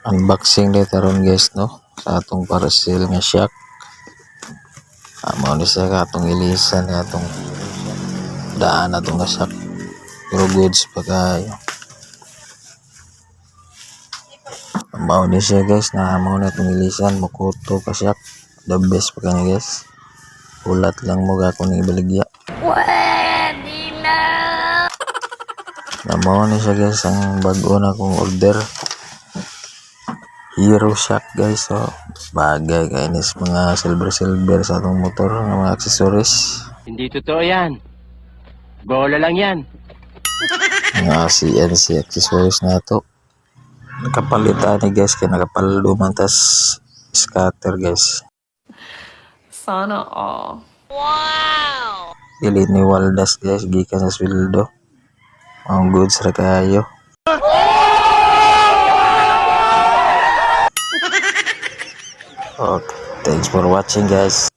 Unboxing day taron guys no sa atong parcel nga shock. Mao ni siya ka atong ilisan ni atong daan atong nga shock. Pero goods pa kayo. Mao ni siya guys na mao na atong ilisan Mokoto ka shock. The best pa kanya guys. Ulat lang mo gako ni ibaligya. Pwede na! Mao ni siya guys ang bag-o na kong order. Hero Shock guys, so bagay kainis mga silver sa atong motor ng mga accessories. Hindi totoo yan. Bola lang yan. Mga CNC accessories na to. Nakapalitan ni guys kaya nakapalduman tas scatter guys. Sana all. Dili ni Waldas guys gikan sa sweldo. Ang goods ra kayo. Okay, thanks for watching guys.